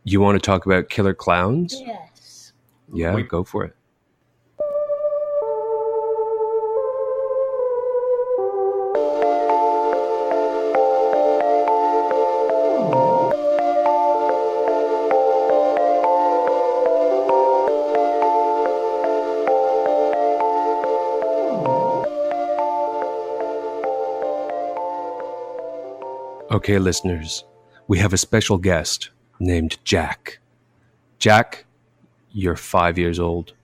You want to talk about killer clowns? Yes. Yeah, go for it. Okay, listeners, we have a special guest named Jack. Jack, you're 5 years old.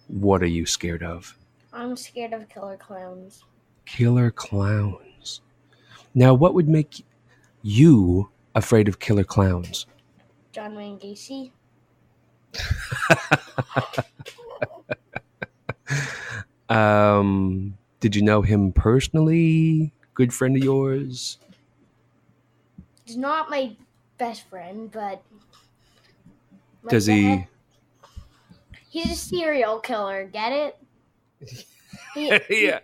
What are you scared of? I'm scared of killer clowns. Killer clowns. Now, what would make you afraid of killer clowns? John Wayne Gacy. Did you know him personally? Good friend of yours? He's not my best friend, but... Does he... He's a serial killer, get it? Yeah.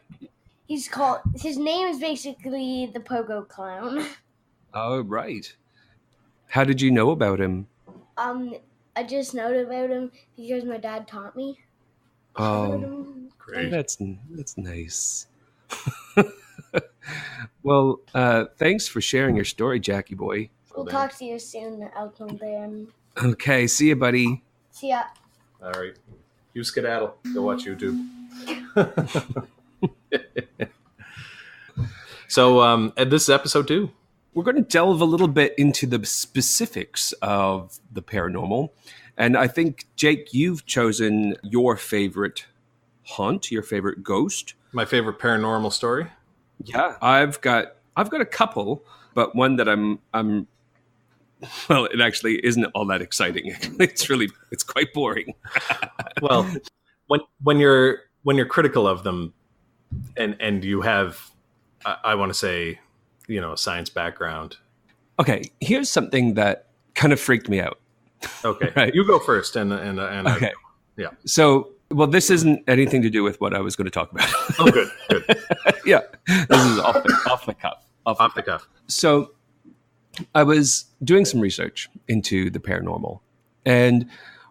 His name is basically the Pogo Clown. Oh, right. How did you know about him? I just know about him because my dad taught me. Oh, great. That's nice. Well, thanks for sharing your story, Jackie boy. We'll talk to you soon, Elton Dan. Okay, see you, buddy. See ya. All right. You skedaddle. Go watch YouTube. So, this is episode 2. We're going to delve a little bit into the specifics of the paranormal. And I think, Jake, you've chosen your favorite haunt, your favorite ghost. My favorite paranormal story. Yeah, I've got a couple, but one that I'm well, it actually isn't all that exciting. It's quite boring. Well, when you're critical of them, and you have, I want to say, a science background. Okay, here's something that kind of freaked me out. Okay, right. You go first, and okay, yeah. So, well, this isn't anything to do with what I was going to talk about. Oh, good. Yeah, this is off the cuff. So, I was doing some research into the paranormal, and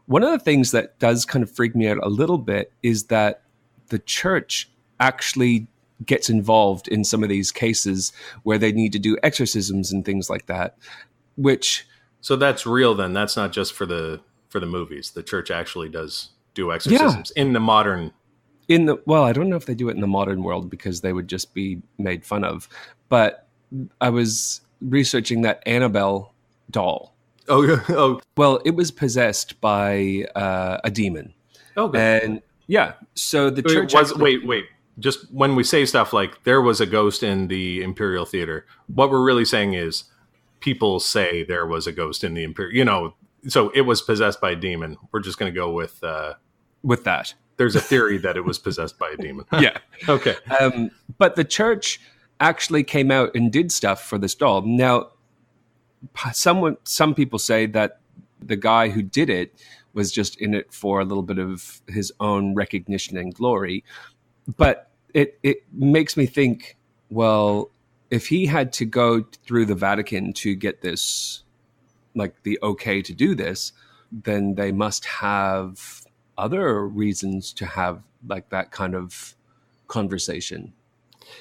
one of the things that does kind of freak me out a little bit is that the church actually gets involved in some of these cases where they need to do exorcisms and things like that, So that's real then. That's not just for the movies. The church actually does do exorcisms in the modern. Well, I don't know if they do it in the modern world because they would just be made fun of. But I was researching that Annabelle doll. Oh, yeah. Oh, well, it was possessed by a demon. Oh, good. And yeah, so the church. Wait. Just when we say stuff like there was a ghost in the Imperial Theater, what we're really saying is people say there was a ghost in the Imperial. So it was possessed by a demon. We're just going to go with that. There's a theory that it was possessed by a demon. Yeah. Okay. But the church actually came out and did stuff for this doll. Now, some people say that the guy who did it was just in it for a little bit of his own recognition and glory. But it makes me think, well, if he had to go through the Vatican to get this, like the okay to do this, then they must have other reasons to have like that kind of conversation.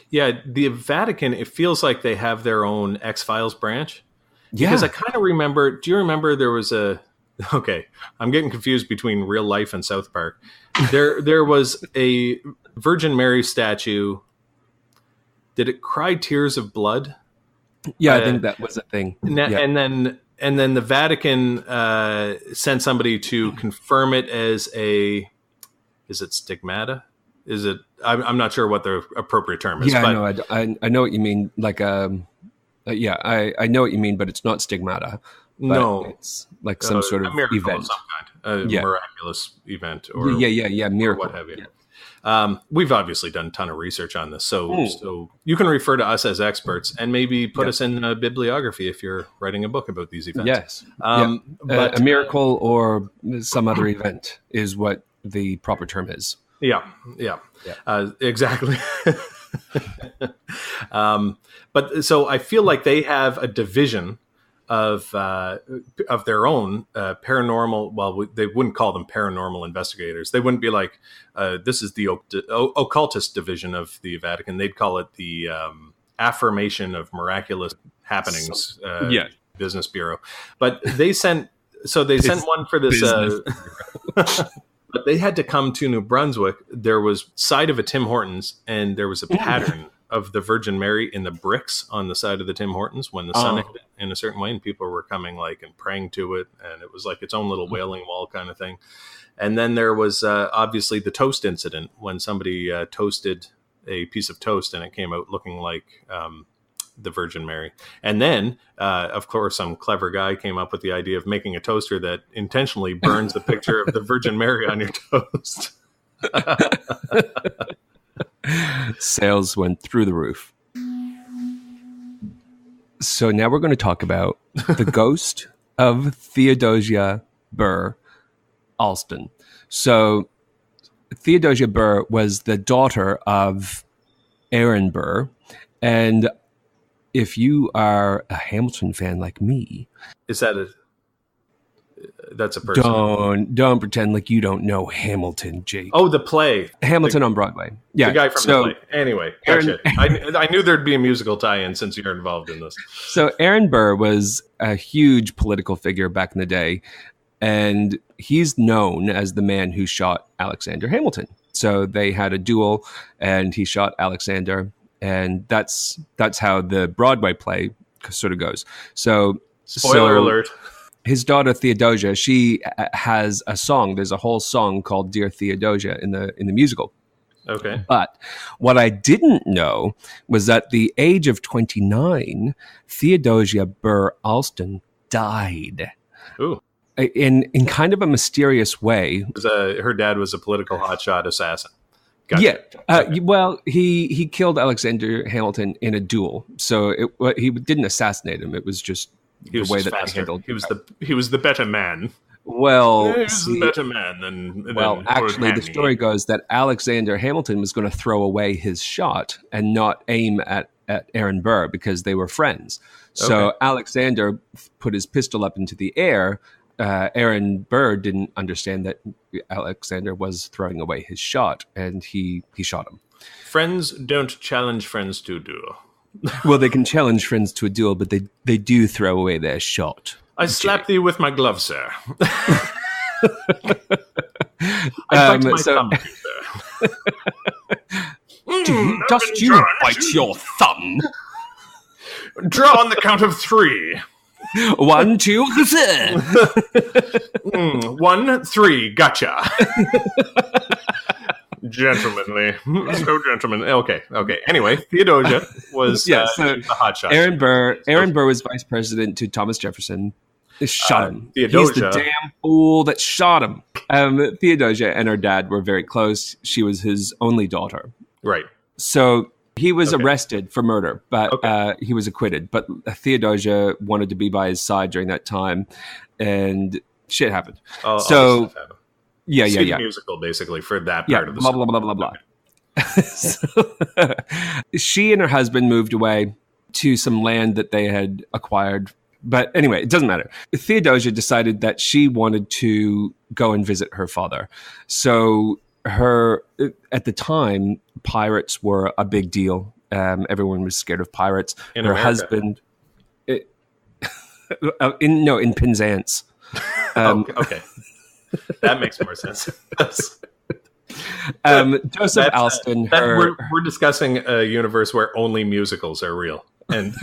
Yeah, the Vatican, it feels like they have their own X-Files branch. Yeah. Because I kind of remember, do you remember there was okay, I'm getting confused between real life and South Park. There was a Virgin Mary statue. Did it cry tears of blood? Yeah, I think that was a thing. And then the Vatican sent somebody to confirm it as is it stigmata? Is it? I'm not sure what the appropriate term is. Yeah, but I know what you mean. Like, I know what you mean, but it's not stigmata. No, it's like some sort of event, of some kind, miraculous event, or miracle, or what have you. Yeah. We've obviously done a ton of research on this, so you can refer to us as experts and maybe put us in a bibliography if you're writing a book about these events. Yes, but a miracle or some other event is what the proper term is. Yeah. Exactly. But so I feel like they have a division of their own paranormal. Well, they wouldn't call them paranormal investigators. They wouldn't be like, this is the occultist division of the Vatican. They'd call it the Affirmation of Miraculous Happenings Business Bureau. But they sent one for this. But they had to come to New Brunswick. There was side of a Tim Hortons, and there was a pattern of the Virgin Mary in the bricks on the side of the Tim Hortons when the sun hit it in a certain way, and people were coming like and praying to it, and it was like its own little wailing wall kind of thing. And then there was obviously the toast incident when somebody toasted a piece of toast and it came out looking like the Virgin Mary. And then, of course, some clever guy came up with the idea of making a toaster that intentionally burns the picture of the Virgin Mary on your toast. Sales went through the roof. So now we're going to talk about the ghost of Theodosia Burr Alston. So Theodosia Burr was the daughter of Aaron Burr, and if you are a Hamilton fan like me, that's a person? Don't pretend like you don't know Hamilton, Jake. Oh, the play. Hamilton on Broadway. Yeah, the guy from the play. Anyway, gotcha. I knew there'd be a musical tie-in since you're involved in this. So Aaron Burr was a huge political figure back in the day, and he's known as the man who shot Alexander Hamilton. So they had a duel, and he shot Alexander, and that's how the Broadway play sort of goes. So spoiler alert. His daughter Theodosia, she has a song. There's a whole song called "Dear Theodosia" in the musical. Okay. But what I didn't know was that at the age of 29, Theodosia Burr Alston died. Ooh. In kind of a mysterious way. Her dad was a political hotshot assassin. Gotcha. Yeah. Okay. Well, he killed Alexander Hamilton in a duel. So he didn't assassinate him. It was just the way that they handled. He was the better man. Well, he was the better man than. Actually, the story goes that Alexander Hamilton was going to throw away his shot and not aim at Aaron Burr because they were friends. So Alexander put his pistol up into the air. Aaron Burr didn't understand that Alexander was throwing away his shot, and he shot him. Friends don't challenge friends to a duel. Well, they can challenge friends to a duel, but they do throw away their shot. I slap thee with my glove, sir. I bite my thumb, sir. Dost you bite your thumb? Draw on the count of 3. 1, 2, 3. 1, 3, gotcha. Gentlemanly. So gentlemanly. Okay. Anyway, Theodosia was the hotshot. Aaron Burr was vice president to Thomas Jefferson. Shot him. Theodosia. He's the damn fool that shot him. Theodosia and her dad were very close. She was his only daughter. Right. So he was arrested for murder, but he was acquitted. But Theodosia wanted to be by his side during that time, and shit happened. So, yeah. Musical, basically, for that part of the story. Blah, blah, blah. She and her husband moved away to some land that they had acquired. But anyway, it doesn't matter. Theodosia decided that she wanted to go and visit her father. So at the time, pirates were a big deal. Everyone was scared of pirates. In her America. Husband, in Penzance. Okay. That makes more sense. Joseph Alston. We're discussing a universe where only musicals are real. And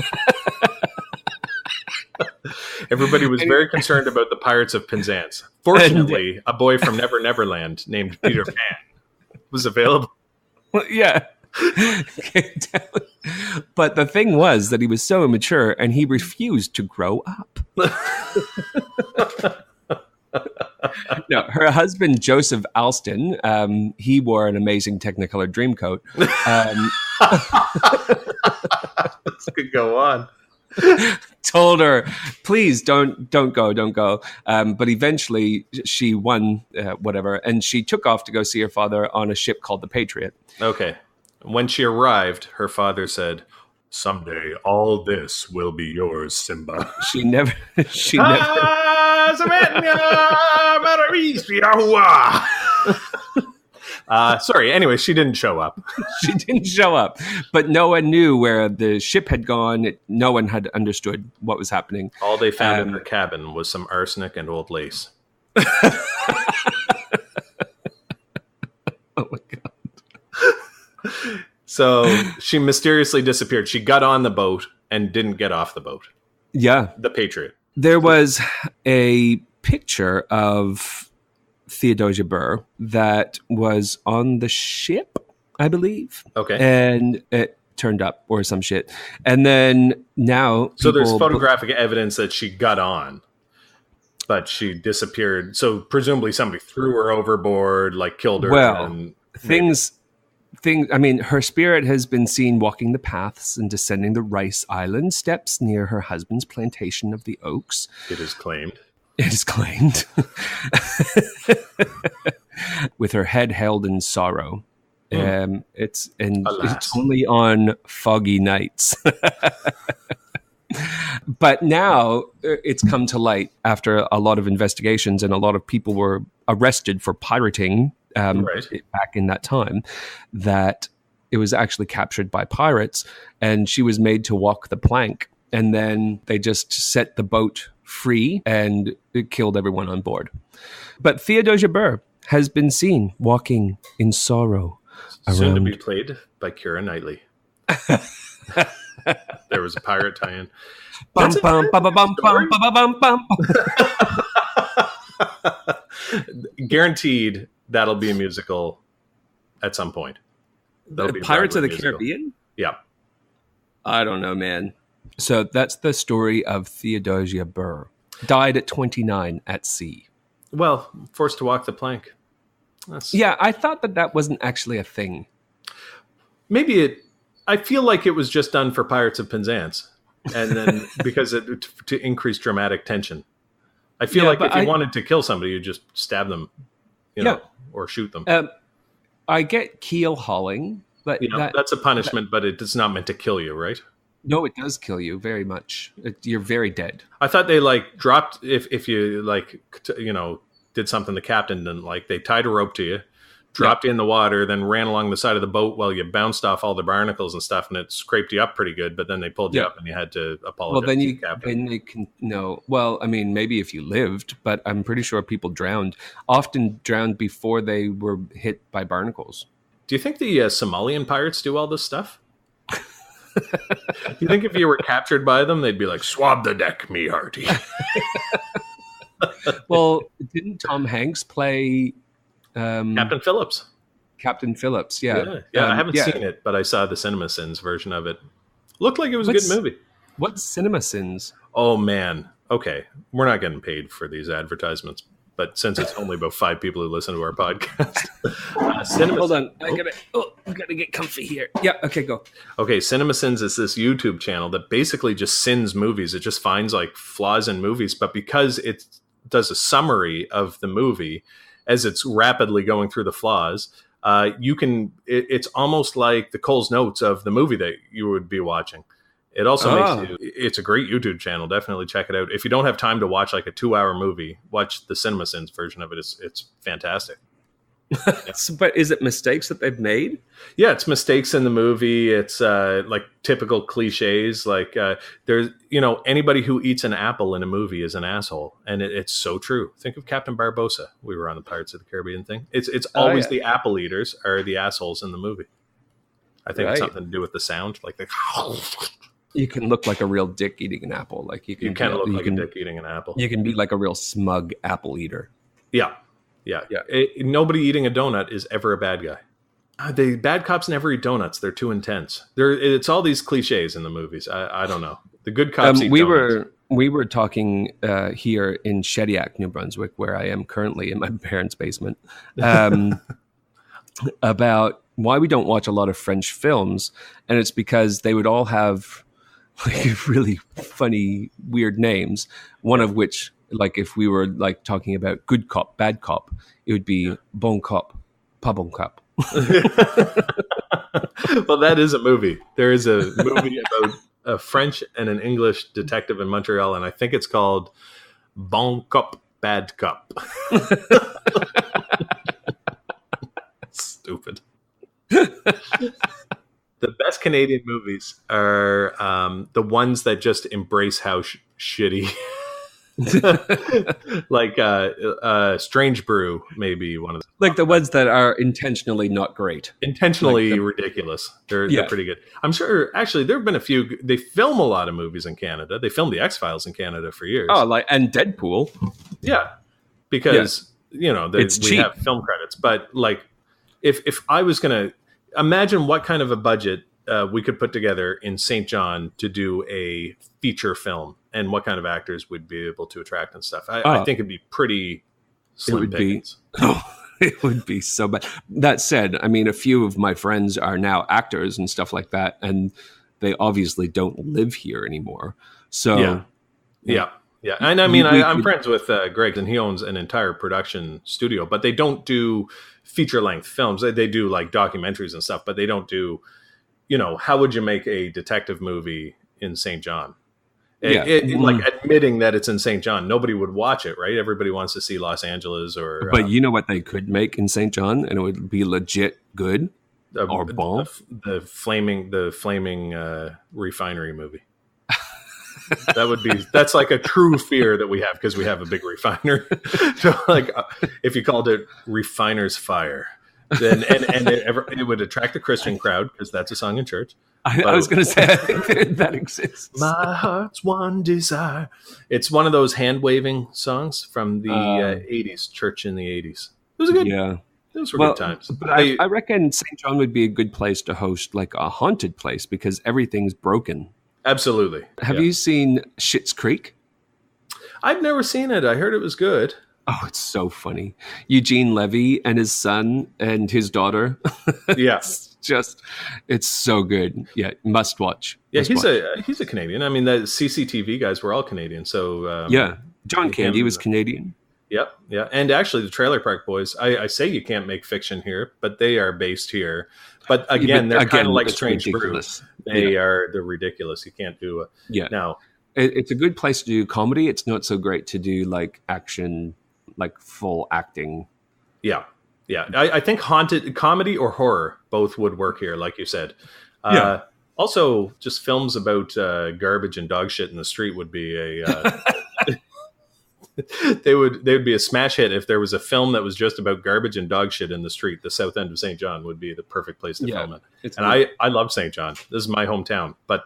everybody was very concerned about the Pirates of Penzance. Fortunately, a boy from Never Neverland named Peter Pan was available. Well, yeah. But the thing was that he was so immature and he refused to grow up. No, her husband, Joseph Alston, he wore an amazing Technicolor Dreamcoat. This could go on. Told her, please don't go. But eventually she won whatever, and she took off to go see her father on a ship called the Patriot. Okay. When she arrived, her father said, Someday, all this will be yours, Simba. She never. Sorry. Anyway, she didn't show up. She didn't show up, but no one knew where the ship had gone. No one had understood what was happening. All they found in her cabin was some arsenic and old lace. Oh my God. So she mysteriously disappeared. She got on the boat and didn't get off the boat. Yeah. The Patriot. There was a picture of Theodosia Burr that was on the ship, I believe. Okay. And it turned up or some shit. And then now... So there's photographic evidence that she got on, but she disappeared. So presumably somebody threw her overboard, like killed her. Well, I mean, her spirit has been seen walking the paths and descending the rice island steps near her husband's plantation of the oaks. It is claimed. It is claimed. With her head held in sorrow. It's only on foggy nights. But now it's come to light after a lot of investigations, and a lot of people were arrested for pirating back in that time, that it was actually captured by pirates, and she was made to walk the plank, and then they just set the boat free and it killed everyone on board. But Theodosia Burr has been seen walking in sorrow. Soon to be played by Keira Knightley. There was a pirate tie-in. Guaranteed that'll be a musical at some point. Pirates of the Caribbean? Yeah. I don't know, man. So that's the story of Theodosia Burr. Died at 29 at sea. Well, forced to walk the plank. Yeah, I thought that wasn't actually a thing. I feel like it was just done for Pirates of Penzance. And then to increase dramatic tension. I feel like if you wanted to kill somebody, you just stab them, or shoot them. I get keel hauling, but that's a punishment, but it's not meant to kill you, right? No, it does kill you very much. You're very dead. I thought they dropped if you did something the captain didn't like. They tied a rope to you, dropped you in the water, then ran along the side of the boat while you bounced off all the barnacles and stuff, and it scraped you up pretty good. But then they pulled you up, and you had to apologize. Well, then to the captain. they can no. Well, I mean, maybe if you lived, but I'm pretty sure people often drowned before they were hit by barnacles. Do you think the Somalian pirates do all this stuff? Do you think if you were captured by them, they'd be like, "Swab the deck, me hearty"? Well, didn't Tom Hanks play Captain Phillips? Captain Phillips, yeah. I haven't seen it, but I saw the CinemaSins version of it. Looked like it was a good movie. What's CinemaSins? Oh man, okay, we're not getting paid for these advertisements, but since it's only about 5 people who listen to our podcast, hold on, I gotta get comfy here. Yeah, okay, go. Okay, CinemaSins is this YouTube channel that basically just sins movies. It just finds flaws in movies, but because it does a summary of the movie as it's rapidly going through the flaws, it's almost like the Cole's Notes of the movie that you would be watching. It also it's a great YouTube channel. Definitely check it out. If you don't have time to watch a 2-hour movie, watch the CinemaSins version of it. It's fantastic. But is it mistakes that they've made? Yeah, it's mistakes in the movie. It's typical cliches. There's anybody who eats an apple in a movie is an asshole, and it's so true. Think of Captain Barbossa. We were on the Pirates of the Caribbean thing. It's always the apple eaters are the assholes in the movie. I think it's something to do with the sound, You can look like a real dick eating an apple. You can look like a dick eating an apple. You can be like a real smug apple eater. Yeah. Nobody eating a donut is ever a bad guy. The bad cops never eat donuts. They're too intense. It's all these cliches in the movies. I don't know. The good cops eat donuts. We were talking here in Shediac, New Brunswick, where I am currently in my parents' basement, about why we don't watch a lot of French films. And it's because they would all have really funny, weird names. One of which, if we were talking about good cop, bad cop, it would be bon cop, pas bon cop. Well, that is a movie. There is a movie about a French and an English detective in Montreal, and I think it's called Bon Cop, Bad Cop. Stupid. The best Canadian movies are the ones that just embrace how shitty. Like Strange Brew, maybe one of them. Like the ones that are intentionally not great. Intentionally ridiculous. They're pretty good. I'm sure, actually, there have been a few. They film a lot of movies in Canada. They filmed the X-Files in Canada for years. Oh, and Deadpool. Yeah. Because, we cheap. have film credits. But, like, if I was going to imagine what kind of a budget we could put together in St. John to do a feature film and what kind of actors we'd be able to attract and stuff. I think it'd be pretty slim pickings. It would be so bad. That said, I mean, a few of my friends are now actors and stuff like that, and they obviously don't live here anymore. So, yeah. And I mean, I'm friends with Greg, and he owns an entire production studio, but they don't do feature-length films. They do like documentaries and stuff, but they don't do, how would you make a detective movie in St. John? Like admitting that it's in St. John, nobody would watch it, right? Everybody wants to see Los Angeles or. But you know what they could make in St. John, and it would be legit good or bomb. The flaming refinery movie. That's like a true fear that we have because we have a big refinery. So, like, if you called it Refiner's Fire, then and it would attract a Christian crowd because that's a song in church. I was going to say, I think that exists. My heart's one desire. It's one of those hand waving songs from the 80s, church in the 80s. It was a good. Yeah. Those were good times. But I reckon St. John would be a good place to host like a haunted place because everything's broken. Absolutely. Have you seen Schitt's Creek? I've never seen it. I heard it was good. Oh, it's so funny. Eugene Levy and his son and his daughter. Yeah. It's so good. Yeah, must watch. Yeah, he's a Canadian. I mean, the CCTV guys were all Canadian. So John Candy was Canadian. Yep, yeah. And actually, the Trailer Park Boys, I say you can't make fiction here, but they are based here. But again, they're kind of like Strange Brew. They're ridiculous. You can't do it. Yeah. Now, it's a good place to do comedy. It's not so great to do like action, like full acting. Yeah. Yeah. I think haunted comedy or horror both would work here, like you said. Also, just films about garbage and dog shit in the street would be a... they would be a smash hit if there was a film that was just about garbage and dog shit in the street. The south end of St. John would be the perfect place to film it. And I love St. John. This is my hometown, but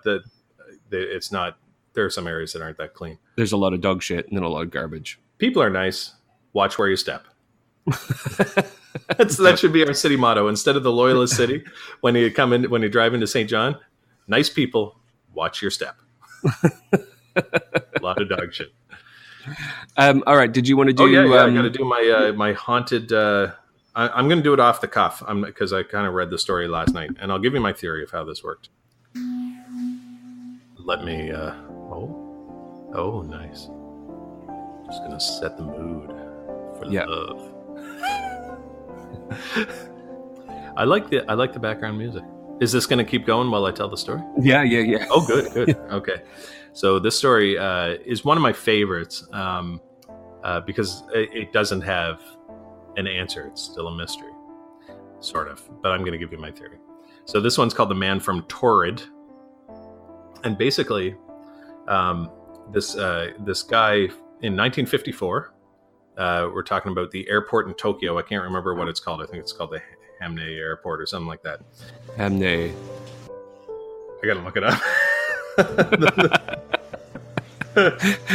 it's not. There are some areas that aren't that clean. There's a lot of dog shit and then a lot of garbage. People are nice. Watch where you step. That should be our city motto. Instead of the loyalist city, when you drive into St. John, nice people. Watch your step. A lot of dog shit. All right. Did you want to do? I got to do my haunted. I'm going to do it off the cuff because I kind of read the story last night, and I'll give you my theory of how this worked. Let me. Oh, nice. Just going to set the mood for love. I like the background music. Is this going to keep going while I tell the story? Yeah. Oh, good. Okay. So this story is one of my favorites because it doesn't have an answer. It's still a mystery, sort of. But I'm going to give you my theory. So this one's called The Man from Torrid. And basically, this guy in 1954, we're talking about the airport in Tokyo. I can't remember what it's called. I think it's called the Hamne Airport or something like that. Hamne. I got to look it up.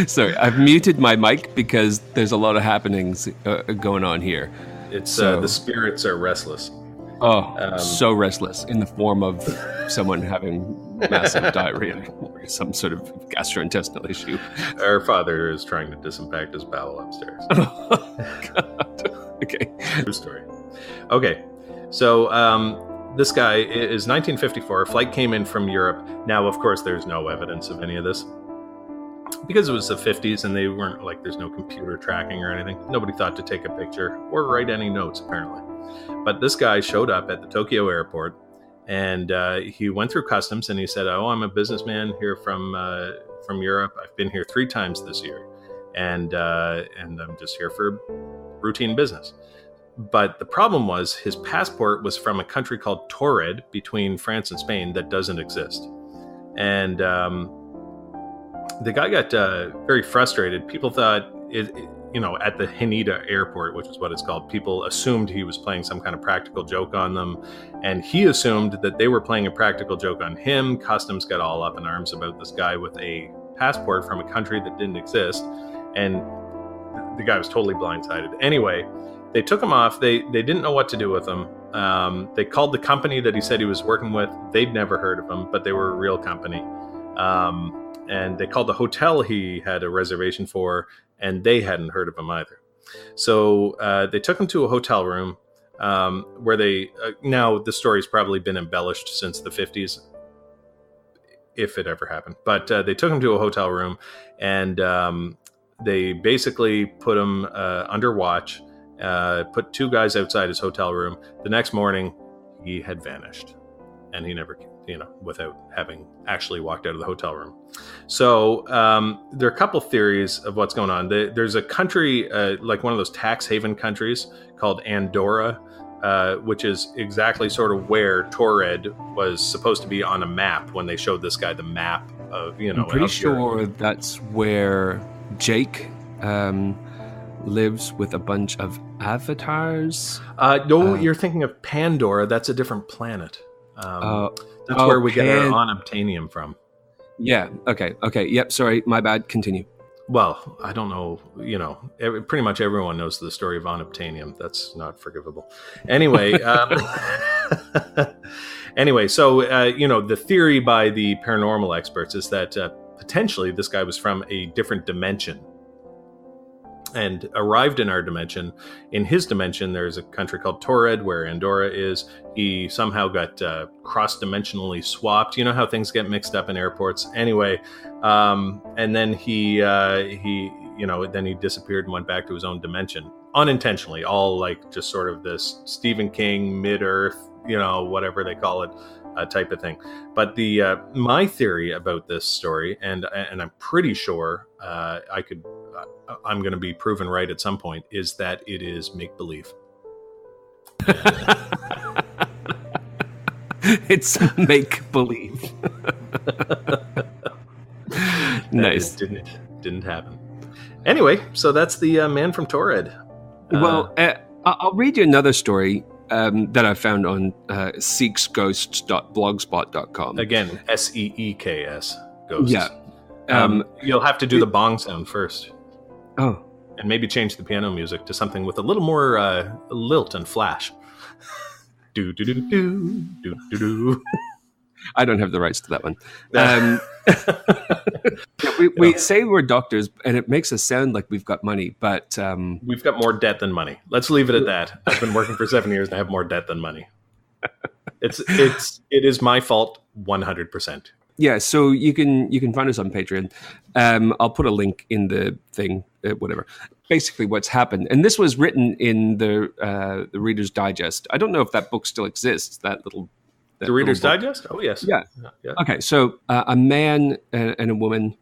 Sorry, I've muted my mic because there's a lot of happenings going on here. It's the spirits are restless. Oh, so restless in the form of someone having massive diarrhea or some sort of gastrointestinal issue. Our father is trying to disimpact his bowel upstairs. Oh, God. Okay. True story. Okay, so this guy is 1954. A flight came in from Europe. Now, of course, there's no evidence of any of this because it was the 50s and they weren't like there's no computer tracking or anything. Nobody thought to take a picture or write any notes, apparently. But this guy showed up at the Tokyo airport And he went through customs, and he said, "Oh, I'm a businessman here from Europe. I've been here 3 times this year, and I'm just here for routine business." But the problem was his passport was from a country called Torrid between France and Spain that doesn't exist. And the guy got very frustrated. People thought, at the Haneda airport, which is what it's called, people assumed he was playing some kind of practical joke on them. And he assumed that they were playing a practical joke on him. Customs got all up in arms about this guy with a passport from a country that didn't exist. And the guy was totally blindsided. Anyway, they took him off. They didn't know what to do with him. They called the company that he said he was working with. They'd never heard of him, but they were a real company. And they called the hotel he had a reservation for, and they hadn't heard of him either. So they took him to a hotel room where they... now, the story's probably been embellished since the 50s, if it ever happened. But they took him to a hotel room, and they basically put him under watch. Put 2 guys outside his hotel room. The next morning, he had vanished, and he never, without having actually walked out of the hotel room. So there are a couple theories of what's going on. There's a country, like one of those tax haven countries called Andorra, which is exactly sort of where Torrid was supposed to be on a map when they showed this guy the map of, I'm pretty sure that's where Jake lives with a bunch of avatars. No, you're thinking of Pandora. That's a different planet. That's where we get our unobtainium from. Yeah. Okay. Yep. Sorry. My bad. Continue. Well, I don't know. Pretty much everyone knows the story of unobtainium. That's not forgivable. Anyway. Anyway. So, the theory by the paranormal experts is that potentially this guy was from a different dimension and arrived in our dimension. In his dimension, there's a country called Torrid where Andorra is. He somehow got cross-dimensionally swapped. You know how things get mixed up in airports? Anyway, and then he disappeared and went back to his own dimension. Unintentionally, all like just sort of this Stephen King, mid-earth, whatever they call it, type of thing. But my theory about this story, and I'm pretty sure I'm going to be proven right at some point, is that it is make-believe. It's make-believe. Nice. It didn't happen. Anyway, so that's the man from Taured. Well, I'll read you another story that I found on seeksghosts.blogspot.com. Again, SEEKS, ghosts. Yeah. You'll have to do the bong sound first. Oh. And maybe change the piano music to something with a little more lilt and flash. Do do do do do do do. I don't have the rights to that one. We say we're doctors, and it makes us sound like we've got money, but we've got more debt than money. Let's leave it at that. I've been working for 7 years, and I have more debt than money. It is my fault, 100%. Yeah, so you can find us on Patreon. I'll put a link in the thing, whatever. Basically, what's happened, and this was written in the Reader's Digest. I don't know if that book still exists. The Reader's Digest? Oh, yes. Yeah. Okay, so a man and a woman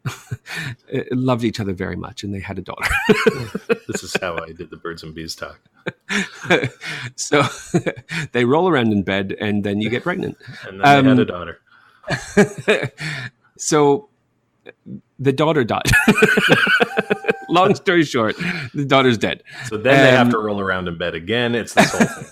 loved each other very much, and they had a daughter. This is how I did the birds and bees talk. So they roll around in bed, and then you get pregnant. And then they had a daughter. So the daughter died. Long story short, the daughter's dead. So then they have to roll around in bed again. It's this whole thing.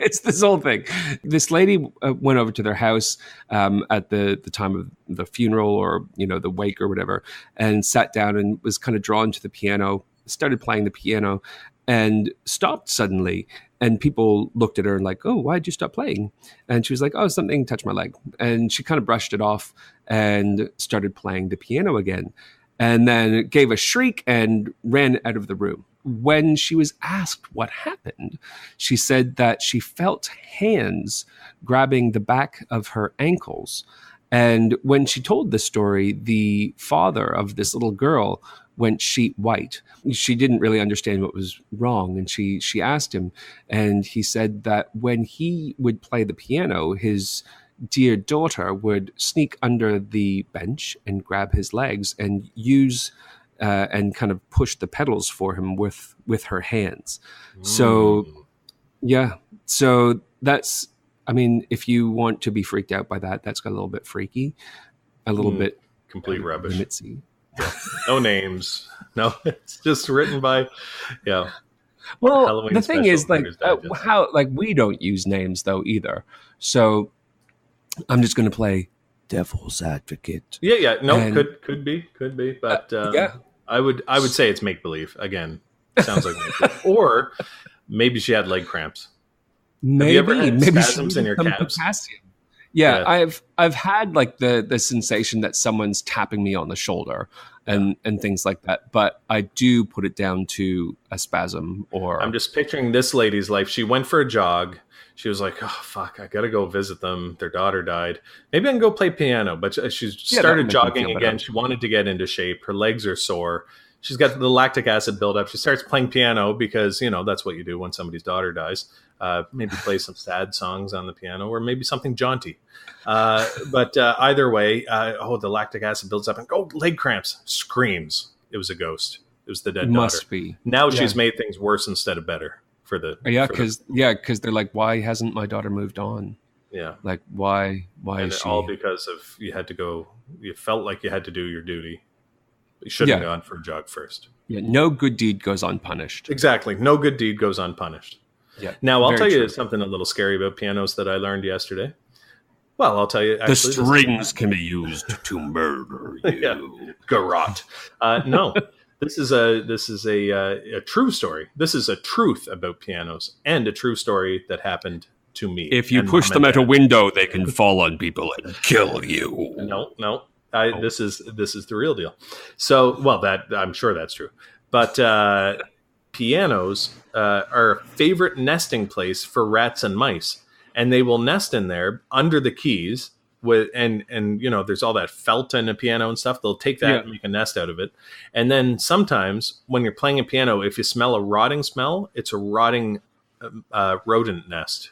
It's this whole thing. This lady went over to their house at the time of the funeral, or the wake or whatever, and sat down and was kind of drawn to the piano, started playing the piano, and stopped suddenly. And people looked at her and like, "Oh, why'd you stop playing?" And she was like, "Oh, something touched my leg." And she kind of brushed it off and started playing the piano again. And then gave a shriek and ran out of the room. When she was asked what happened, she said that she felt hands grabbing the back of her ankles. And when she told the story, the father of this little girl went sheet white. She didn't really understand what was wrong. And she asked him, and he said that when he would play the piano, his dear daughter would sneak under the bench and grab his legs and use and kind of push the pedals for him with her hands. So yeah, so that's, I mean, if you want to be freaked out by that, that's got a little bit freaky, a little bit complete rubbish. Limitsy. Yeah. No names. No, it's just written by, yeah. Well, Halloween the thing is, like, special, we don't use names though either. So I'm just going to play devil's advocate. Yeah. No, And- could be, but yeah. I would say it's make believe. Again, sounds like make-believe. Or maybe she had leg cramps. Maybe you ever had maybe spasms she in your needs some calves? potassium. Yeah, Yeah. I've had like the sensation that someone's tapping me on the shoulder and things like that, but I do put it down to a spasm or I'm just picturing this lady's life. She went for a jog. She was like, "Oh fuck, I gotta go visit them. Their daughter died. Maybe I can go play piano." But she that started would make me jogging feel again. better. She wanted to get into shape. Her legs are sore. She's got the lactic acid buildup. She starts playing piano because that's what you do when somebody's daughter dies. Maybe play some sad songs on the piano, or maybe something jaunty. But either way, the lactic acid builds up and leg cramps. Screams. It was a ghost. It was the dead daughter. must be. Now she's made things worse instead of better for the Because they're like, why hasn't my daughter moved on? yeah. Like, why And is she? all because of you had to go. You felt like you had to do your duty. You should have Yeah. gone for a jog first. Yeah, no good deed goes unpunished. Exactly. No good deed goes unpunished. Yeah. Now I'll very tell you true. something a little scary about pianos that I learned yesterday. Well, I'll tell you. The Actually, strings can be used to murder you. Yeah. Garrot. No, this is a true story. This is a truth about pianos and a true story that happened to me. If you and push Mom them and at a Dad. window, they can fall on people and kill you. No. This is the real deal. So, well, that I'm sure that's true. But pianos are a favorite nesting place for rats and mice, and they will nest in there under the keys. And there's all that felt in a piano and stuff. They'll take that and make a nest out of it. And then sometimes when you're playing a piano, if you smell a rotting smell, it's a rotting rodent nest.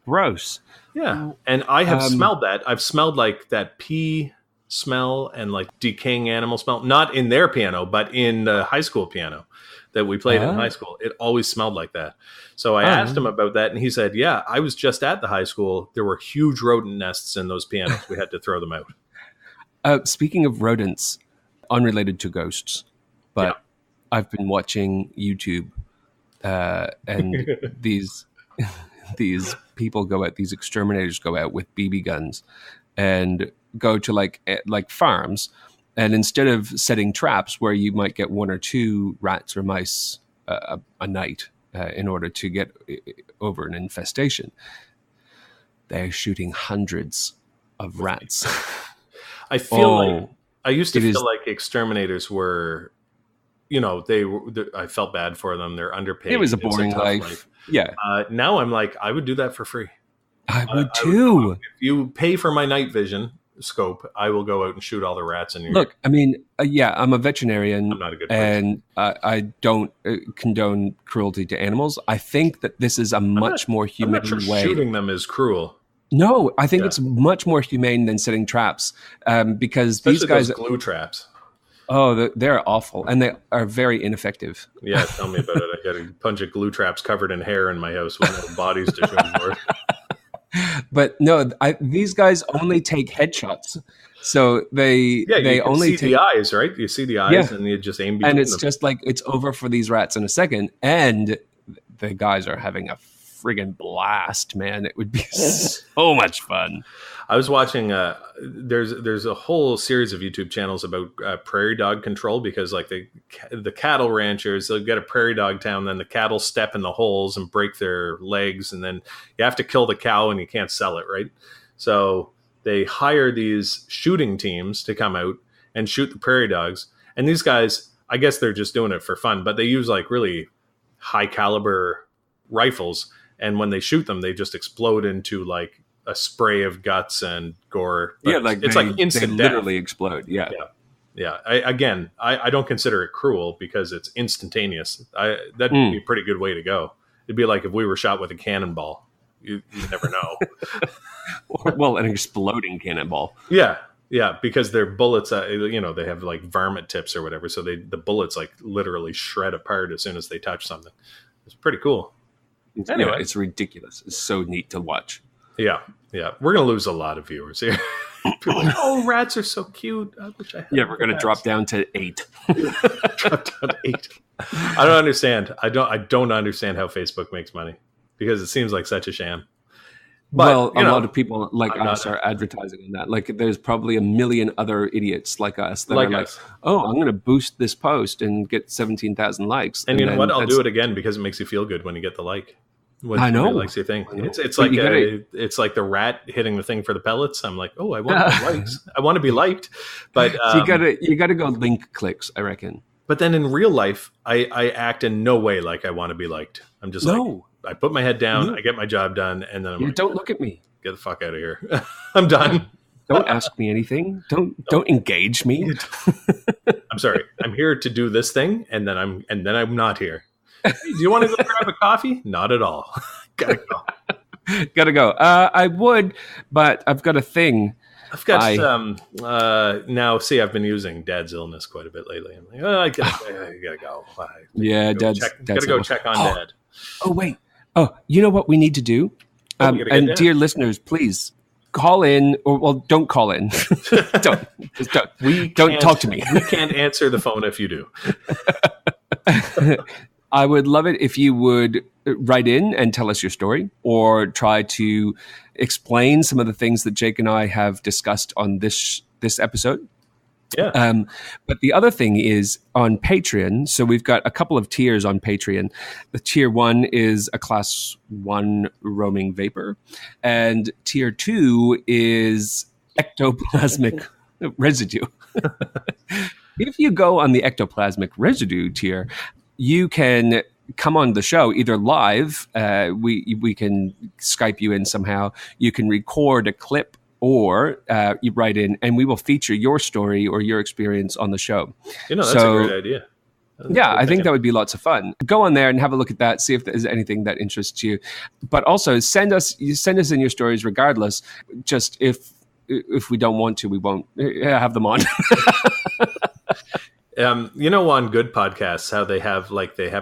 Gross. Yeah. And I have smelled that. I've smelled like that pee smell and like decaying animal smell, not in their piano, but in the high school piano that we played in high school. It always smelled like that. So I asked him about that, and he said, yeah, I was just at the high school. There were huge rodent nests in those pianos. We had to throw them out. Speaking of rodents, unrelated to ghosts, but Yeah. I've been watching YouTube, and these people go out, these exterminators go out with BB guns and go to like farms, and instead of setting traps where you might get one or two rats or mice a night in order to get over an infestation, they're shooting hundreds of rats. I feel like Oh, I used to it feel is- like exterminators were, I felt bad for them. They're underpaid. it was a It's boring tough life. Yeah, Now I'm like, I would do that for free. I would I too. If you pay for my night vision scope, I will go out and shoot all the rats in your. Look, I mean, I'm a veterinarian, I'm not a good person. and I don't condone cruelty to animals. I think that this is a much more I'm humane not sure way. shooting them is cruel. No, I think Yeah. it's much more humane than setting traps, because Especially these guys, those glue traps. they're awful, and they are very ineffective. Yeah, tell me about it. I got a bunch of glue traps covered in hair in my house with no bodies to show for it. But no, these guys only take headshots, so they Yeah, they you can only see take. the eyes, right? You see the eyes, Yeah. and you just aim between And it's them. just like it's over for these rats in a second, and the guys are having a friggin' blast, man. It would be so much fun. I was watching. There's a whole series of YouTube channels about Prairie Dog Control, because like the cattle ranchers, they'll get a prairie dog town, then the cattle step in the holes and break their legs, and then you have to kill the cow and you can't sell it, right? So they hire these shooting teams to come out and shoot the prairie dogs, and these guys, I guess they're just doing it for fun, but they use like really high caliber rifles, and when they shoot them, they just explode into like a spray of guts and gore. But it's like instant they death. literally explode. Yeah. Yeah. I don't consider it cruel because it's instantaneous. That'd be a pretty good way to go. It'd be like if we were shot with a cannonball. You never know. Well, an exploding cannonball. Yeah, because their bullets, they have like varmint tips or whatever, so the bullets like literally shred apart as soon as they touch something. It's pretty cool. Anyway, Yeah, it's ridiculous. It's so neat to watch. Yeah. We're gonna lose a lot of viewers here. People are like, oh, rats are so cute. I wish I had. Yeah, we're gonna drop down to 8. Drop down to 8. I don't understand. I don't understand how Facebook makes money because it seems like such a sham. But, well, a lot of people like us are advertising on that. Like, there's probably a million other idiots like us that are like, oh, I'm going to boost this post and get 17,000 likes. And you know what? I'll do it again because it makes you feel good when you get the like. When I know. somebody likes your thing. It's like it's like the rat hitting the thing for the pellets. I'm like, oh, I want likes. I want to be liked. But so you gotta go link clicks, I reckon. But then in real life, I act in no way like I want to be liked. I'm just like, I put my head down, I get my job done, and then I'm like, don't look at me. Get the fuck out of here. I'm done. Don't ask me anything. Don't engage me. I'm sorry. I'm here to do this thing, and then I'm not here. Hey, do you want to go grab a coffee? Not at all. Gotta go. I would, but I've got a thing. I've got now. See, I've been using Dad's illness quite a bit lately. I'm like, I gotta go. Gotta go check on Dad. Oh wait. Oh, you know what we need to do? And dear listeners, please call in, or don't call in. don't talk to me. We can't answer the phone if you do. I would love it if you would write in and tell us your story, or try to explain some of the things that Jake and I have discussed on this episode. Yeah. But the other thing is on Patreon. So we've got a couple of tiers on Patreon. The tier 1 is a class 1 roaming vapor, and tier 2 is ectoplasmic residue. If you go on the ectoplasmic residue tier, you can come on the show either live. We can Skype you in somehow. You can record a clip, or you write in, and we will feature your story or your experience on the show. That's a great idea. I think that would be lots of fun. Go on there and have a look at that. See if there's anything that interests you. But also send us in your stories regardless. Just if we don't want to, we won't have them on. On good podcasts, how they have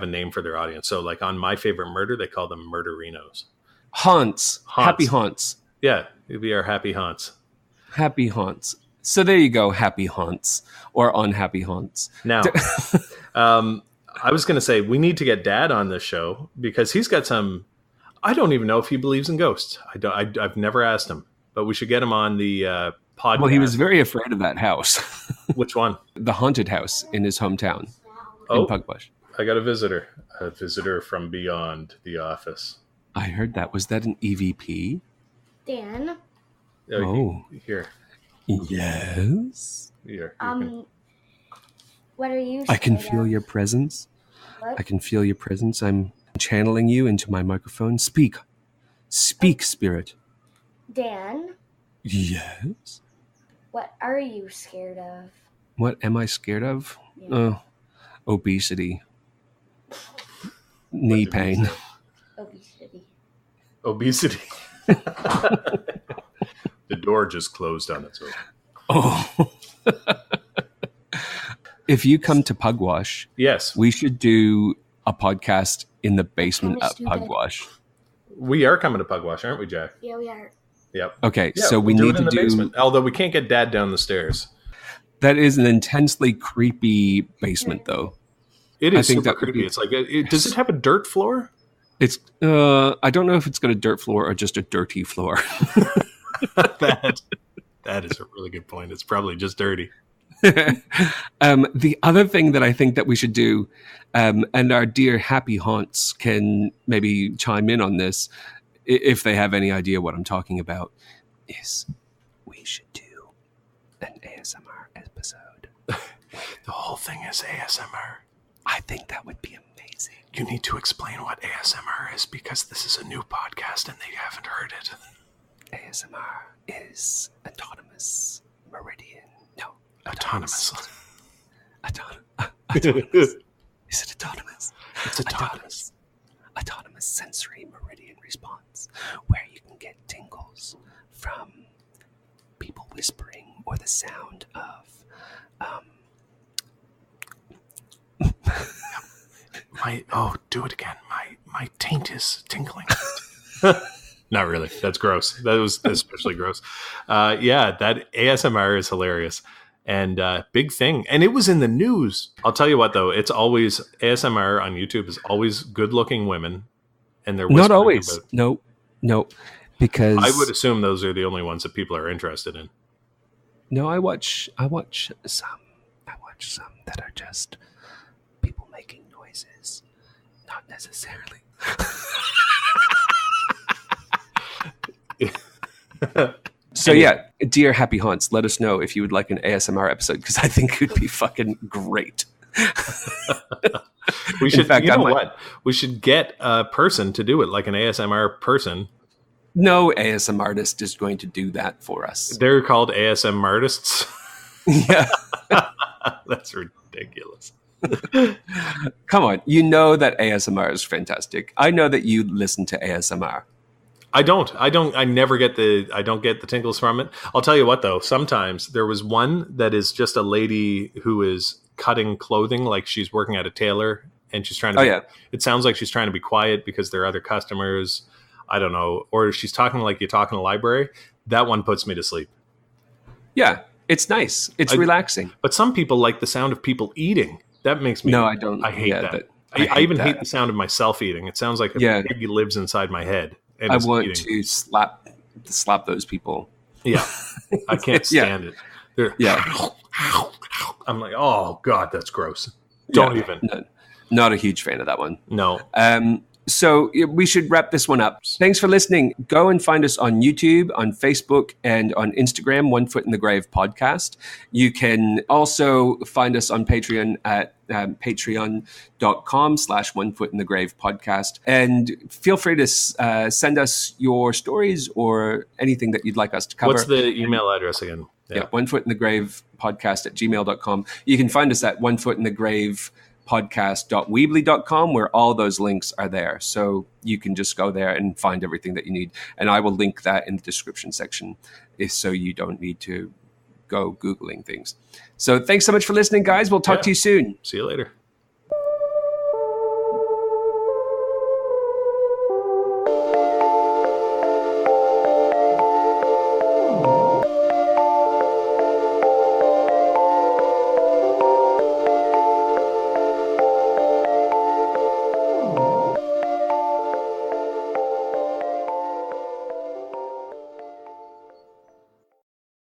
a name for their audience. So like on My Favorite Murder, they call them murderinos. Haunts. Happy haunts. Yeah, it'd be our happy haunts. Happy haunts. So there you go, happy haunts or unhappy haunts. Now, I was going to say we need to get Dad on this show because he's got some. I don't even know if he believes in ghosts. I've never asked him, but we should get him on the podcast. Well, he was very afraid of that house. Which one? The haunted house in his hometown in Pugwash. I got a visitor from beyond the office. I heard that. Was that an EVP? Dan. Here. Yes. Here. What are you? I can feel your presence. What? I can feel your presence. I'm channeling you into my microphone. Speak, spirit. Dan. Yes. What are you scared of? What am I scared of? Yeah. Obesity. Knee pain. Obesity. The door just closed on its own. Oh. If you come to Pugwash, yes, we should do a podcast in the basement of Pugwash. We are coming to Pugwash, aren't we, Jack? Yeah, we are. Yep. Okay, so we need to do basement. Although we can't get Dad down the stairs. That is an intensely creepy basement, though. It is super creepy. It's like, does it have a dirt floor? It's. I don't know if it's got a dirt floor or just a dirty floor. That is a really good point. It's probably just dirty. The other thing that I think that we should do, and our dear Happy Haunts can maybe chime in on this, if they have any idea what I'm talking about, is we should do an ASMR episode. The whole thing is ASMR. I think that would be amazing. You need to explain what ASMR is because this is a new podcast and they haven't heard it. ASMR is autonomous meridian. No. Autonomous. Autonomous. Is it autonomous? It's autonomous. Autonomous sensory meridian response, where you can get tingles from people whispering or the sound of do it again. My taint is tingling. Not really. That's gross. That was especially gross. That ASMR is hilarious. And big thing. And it was in the news. I'll tell you what, though. It's always ASMR on YouTube is always good-looking women. And they're not always. No. Because I would assume those are the only ones that people are interested in. No, I watch some that are just people making noises. Not necessarily. So yeah, dear Happy Haunts, let us know if you would like an ASMR episode, because I think it would be fucking great. We should, what? We should get a person to do it, like an ASMR person. No ASMR artist is going to do that for us. They're called ASM artists. Yeah. That's ridiculous. Come on. You know that ASMR is fantastic. I know that you listen to ASMR. I don't. I don't get the tingles from it. I'll tell you what, though. Sometimes there was one that is just a lady who is cutting clothing, like she's working at a tailor, and she's trying to. It sounds like she's trying to be quiet because there are other customers. I don't know, or she's talking like you talk in a library. That one puts me to sleep. Yeah, it's nice. It's relaxing. But some people like the sound of people eating. That makes me. No, I don't. I hate that. I even hate the sound of myself eating. It sounds like a pig lives inside my head. I want to slap those people. Yeah, I can't stand it. I'm like, oh God, that's gross. Don't even. No, not a huge fan of that one. No. So we should wrap this one up. Thanks for listening. Go and find us on YouTube, on Facebook, and on Instagram, One Foot in the Grave Podcast. You can also find us on Patreon at patreon.com/One Foot in the Grave Podcast. And feel free to send us your stories or anything that you'd like us to cover. What's the email address again? Yeah, One Foot in the Grave Podcast at gmail.com. You can find us at One Foot in the Grave podcast.weebly.com, where all those links are there. So you can just go there and find everything that you need. And I will link that in the description section so you don't need to go Googling things. So thanks so much for listening, guys. We'll talk to you soon. See you later.